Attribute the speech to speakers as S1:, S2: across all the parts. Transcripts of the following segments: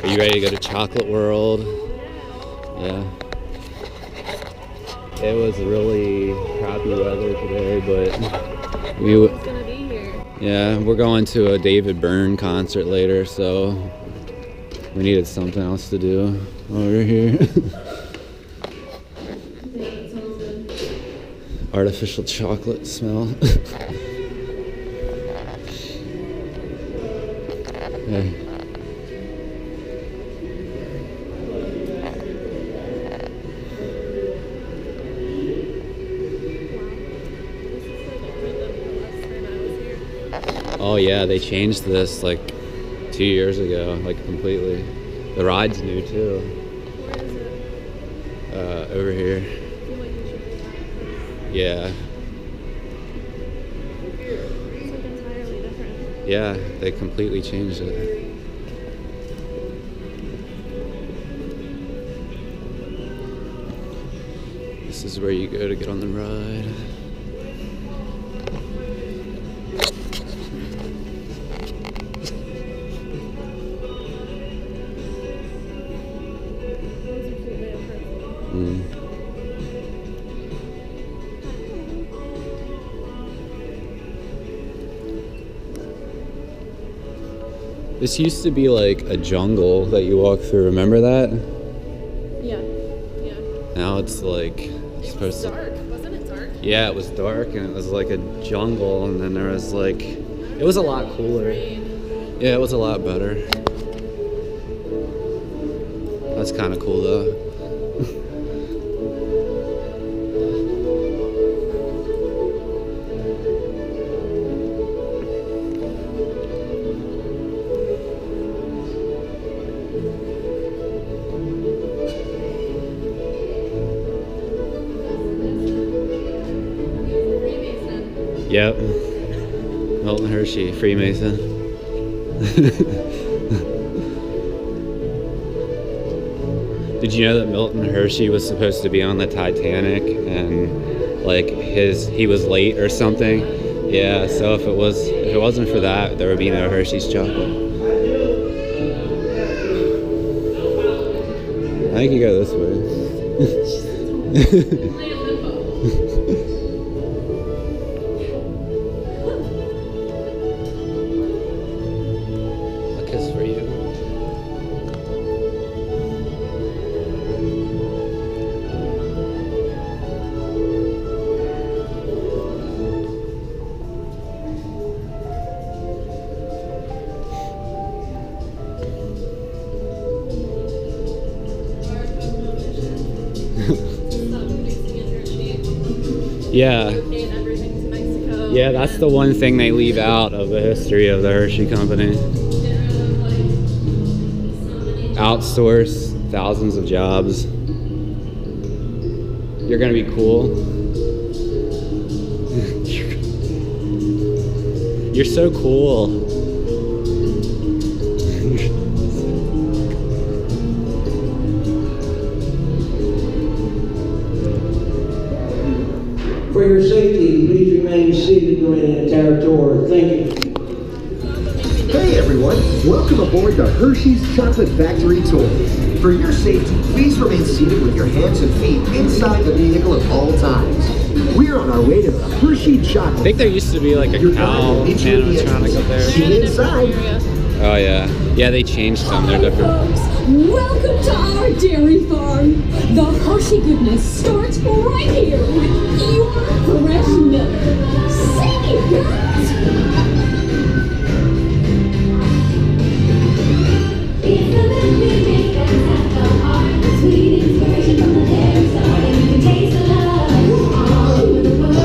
S1: Are you ready to go to Chocolate World? Yeah. It was really crappy weather today, but
S2: Everyone's gonna be here.
S1: yeah, we're going to a David Byrne concert later, so we needed something else to do over here. Artificial chocolate smell. Hey. Oh yeah, they changed this like 2 years ago, like completely. The ride's new too.
S2: Where is it?
S1: Over here. Yeah.
S2: It's like entirely different.
S1: Yeah, they completely changed it. This is where you go to get on the ride. This used to be like a jungle that you walk through. Remember that?
S2: Yeah. Yeah.
S1: Now it's like
S2: It was dark. Wasn't it dark?
S1: Yeah, it was dark and it was like a jungle, and then there was like, it was a lot cooler. Yeah, it was a lot better. That's kind of cool though. Yep. Milton Hershey, Freemason. Did you know that Milton Hershey was supposed to be on the Titanic and like he was late or something? Yeah, so if it wasn't for that, there would be no Hershey's chocolate. I think you go this way. Yeah. Yeah, that's the one thing they leave out of the history of the Hershey Company. Outsource thousands of jobs. You're gonna be cool. You're so cool.
S3: For your safety, please remain seated during the entire tour. Thank you.
S4: Hey everyone, welcome aboard the Hershey's Chocolate Factory Tour. For your safety, please remain seated with your hands and feet inside the vehicle at all times. We're on our way to the Hershey Chocolate.
S1: I think there used to be like a cow animatronic up there.
S4: See inside.
S1: Oh yeah. Yeah, they changed them. They're different.
S5: Welcome to our dairy farm. The Hershey goodness starts right here with your fresh milk. Sing it, girls! It's the milk we make that's at the heart. The sweet inspiration from the dairy start. And you can taste the love all over the world.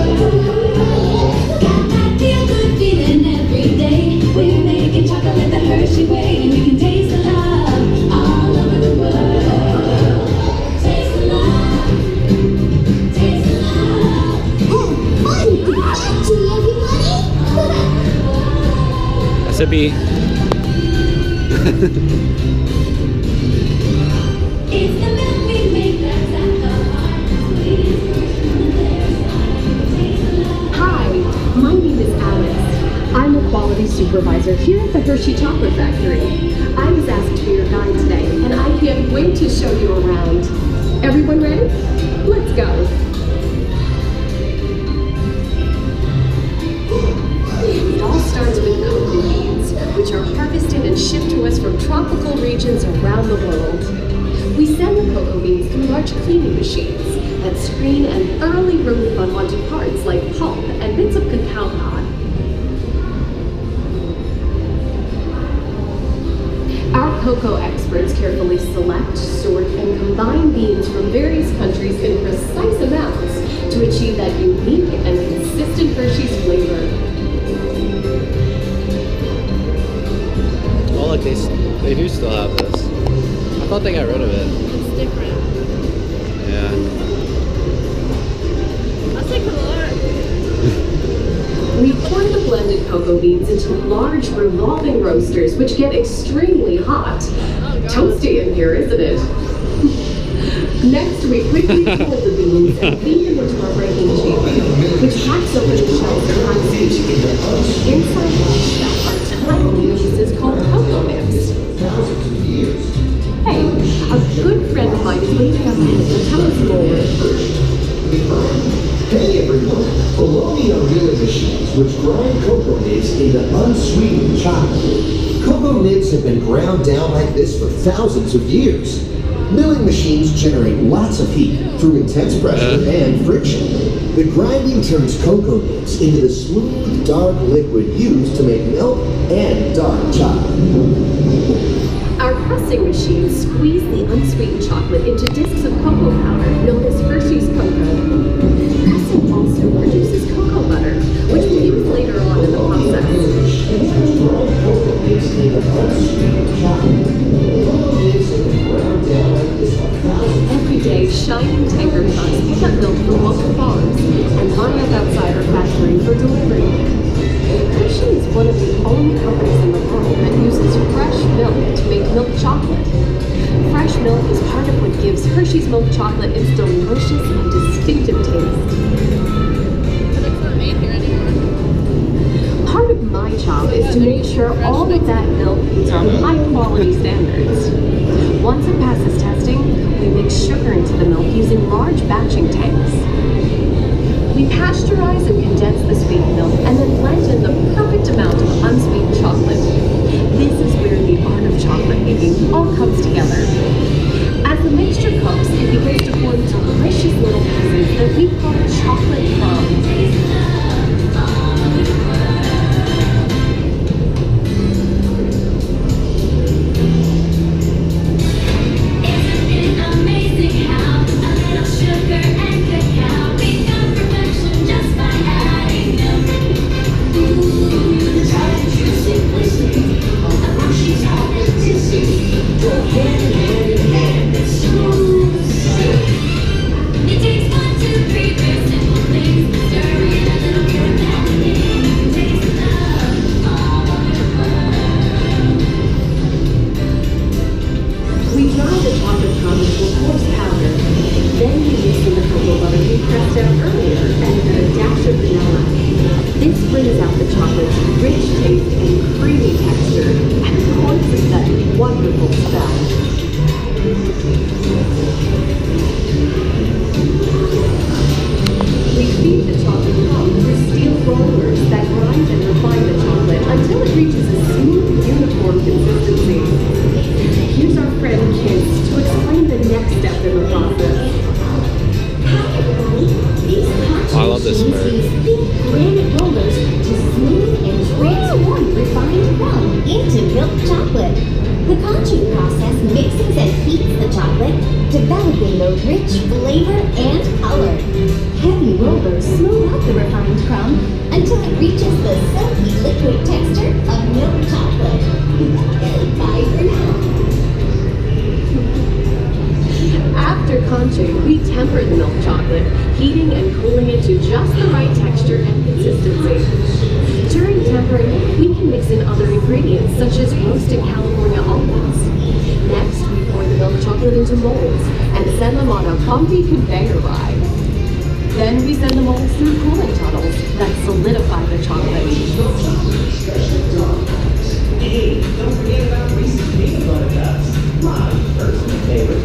S5: Got that feel-good feeling every day. We're making chocolate the Hershey way. And you can taste the love all over the world. Taste the love. Taste the love. Oh, fun! Actually, everybody?
S1: That's a B.
S5: It's the milk we make that's at the heart. Sweetest version from the dairy side. Taste the love.
S6: Hi, my name is Alice. I'm a quality supervisor here at the Hershey Chocolate Factory. I was asked to be your guide today. wait to show you around. Everyone ready? Let's go. It all starts with cocoa beans, which are harvested and shipped to us from tropical regions around the world. We send the cocoa beans through large cleaning machines that screen and thoroughly remove unwanted parts like pulp and bits of cacao pod. Our cocoa experts carefully select, sort, and combine beans from various countries in precise amounts to achieve that unique and consistent Hershey's flavor.
S1: Oh, look, they do still have this. I thought they got rid of it.
S2: It's different.
S1: Yeah.
S2: I'll take a look.
S6: We pour the blended cocoa beans into large revolving roasters, which get extremely hot.
S2: Oh, God.
S6: Toasty in here, isn't it? Next, we quickly pull the beans and feed them into our breaking chamber, which cracks open the shells and hot seeds. Inside the shell are tiny pieces called cocoa nibs. Hey, a good friend of mine is waiting up here to tell us more.
S4: Hey everyone, below me are milling machines which grind cocoa nibs into unsweetened chocolate. Cocoa nibs have been ground down like this for thousands of years. Milling machines generate lots of heat through intense pressure and friction. The grinding turns cocoa nibs into the smooth, dark liquid used to make milk and dark chocolate.
S6: Our pressing machines squeeze the unsweetened chocolate into discs of cocoa powder known as Hershey's cocoa. Pressing also produces cocoa butter, which we use later on in the process. Every day, shining tanker trucks pick up milk from local farms and line up outside our factory for delivery. Hershey is one of the only companies in the world that uses fresh milk to make milk chocolate. Fresh milk is part of what gives Hershey's milk chocolate its delicious and distinctive taste.
S2: But it's not made here anymore.
S6: Part of my job is to make sure all of that milk meets our high quality standards. Once it passes testing, we mix sugar into the milk using large batching tanks. We pasteurize and condense the sweetened milk and then blend in the perfect amount of unsweetened chocolate. This is where the art of chocolate making all comes together. As the mixture cooks, it begins to form delicious little pieces that we call chocolate crumbs. We temper the milk chocolate, heating and cooling it to just the right texture and consistency. During tempering, we can mix in other ingredients such as roasted California almonds. Next, we pour the milk chocolate into molds and send them on a bumpy conveyor ride. Then we send the molds through cooling tunnels that solidify the chocolate.
S3: Hey, don't forget about Reese's peanut butter cups. My personal favorite.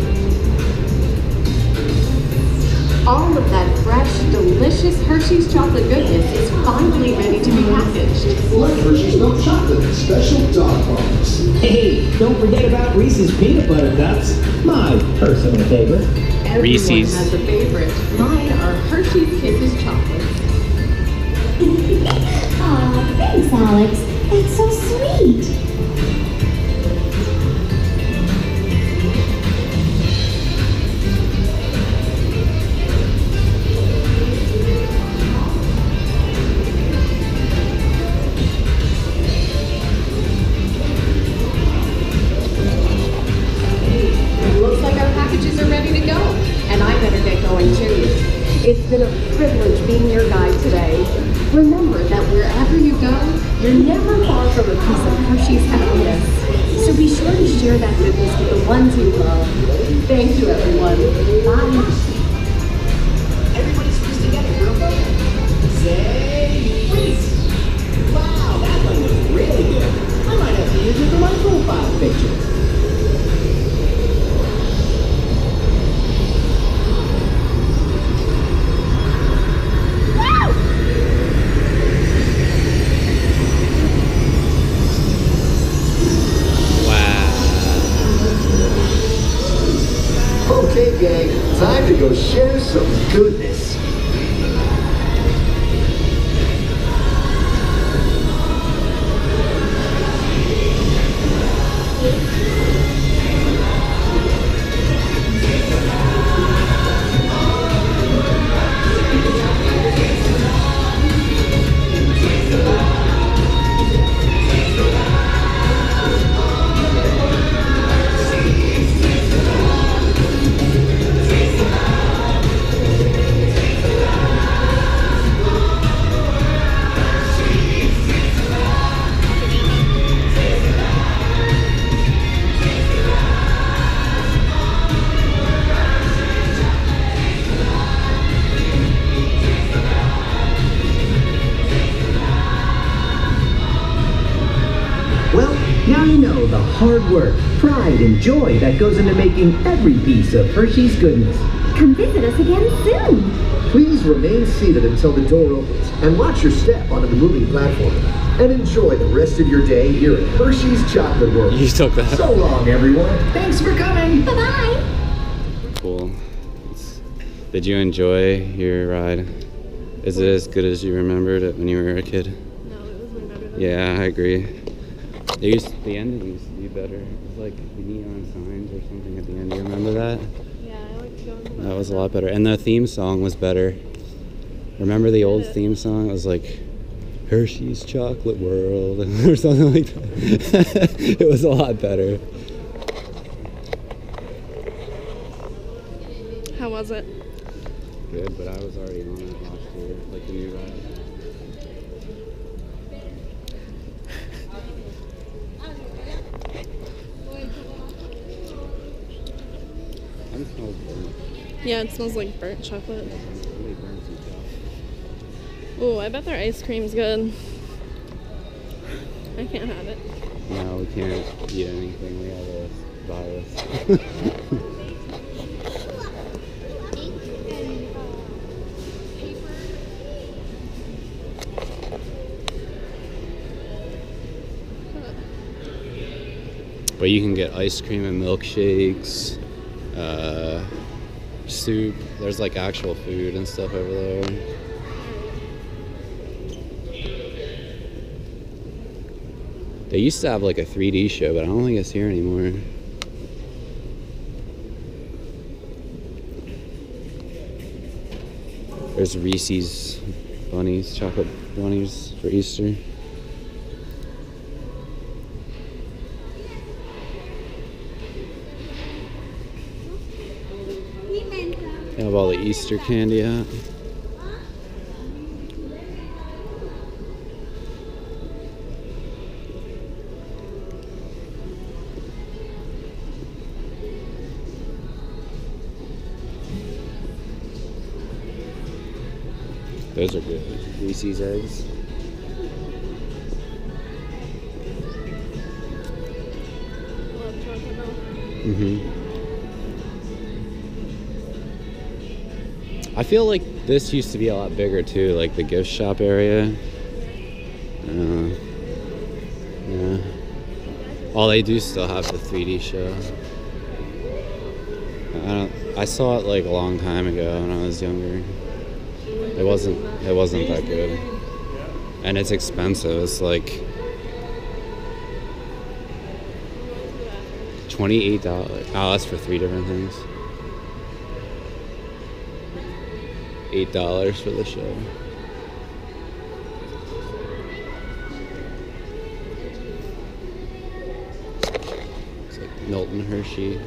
S6: delicious Hershey's chocolate goodness is finally ready to be packaged.
S4: Like Hershey's milk chocolate, special dog bars.
S7: Hey, don't forget about Reese's peanut butter cups. My personal favorite.
S6: Everyone
S1: Reese's.
S6: has a favorite. Mine are Hershey's Kisses chocolates.
S5: Aw, thanks, Alex. That's so sweet.
S6: Looks like our packages are ready to go, and I better get going too. It's been a privilege being your guide today. Remember that wherever you go, you're never far from a piece of Hershey's happiness. So be sure to share that goodness with the ones you love. Thank you, everyone. Bye.
S7: Everybody squeeze together for a photo. Say freeze. Wow, that one was really good. I might have to use it for my profile picture.
S4: Okay, gang, time to go share some goodness.
S7: Well, now you know the hard work, pride, and joy that goes into making every piece of Hershey's goodness.
S5: Come visit us again soon.
S4: Please remain seated until the door opens and watch your step onto the moving platform. And enjoy the rest of your day here at Hershey's Chocolate World.
S1: You took that.
S4: So long, everyone.
S7: Thanks for coming.
S5: Bye-bye.
S1: Cool. Did you enjoy your ride? Is it as good as you remembered it when you were a kid?
S2: No, it was way better than
S1: Yeah, I agree. The ending used to be better. It was like neon signs or something at the end. Do you remember that?
S2: Yeah, I like going to
S1: That was a lot better. And the theme song was better. Remember the old theme song? It was like Hershey's Chocolate World or something like that. It was a lot better.
S2: How was it?
S1: Good, but I was already on it last year, like the new ride. It smells burnt.
S2: Yeah, it smells like burnt chocolate.
S1: Somebody burned some chocolate.
S2: Ooh, I bet their ice cream's good. I can't have it.
S1: No, we can't eat anything. We have a virus. But you can get ice cream and milkshakes, soup. There's like actual food and stuff over there. They used to have like a 3D show, but I don't think it's here anymore. There's Reese's bunnies, chocolate bunnies for Easter. They have all the Easter candy out. Those are good. Reese's eggs.
S2: Love chocolate milk.
S1: I I feel like this used to be a lot bigger too, like the gift shop area. Yeah. Oh, they do still have the 3D show. I saw it like a long time ago when I was younger. It wasn't that good. And it's expensive. It's like $28. Oh, that's for 3 different things. $8 for the show. It's like Milton Hershey.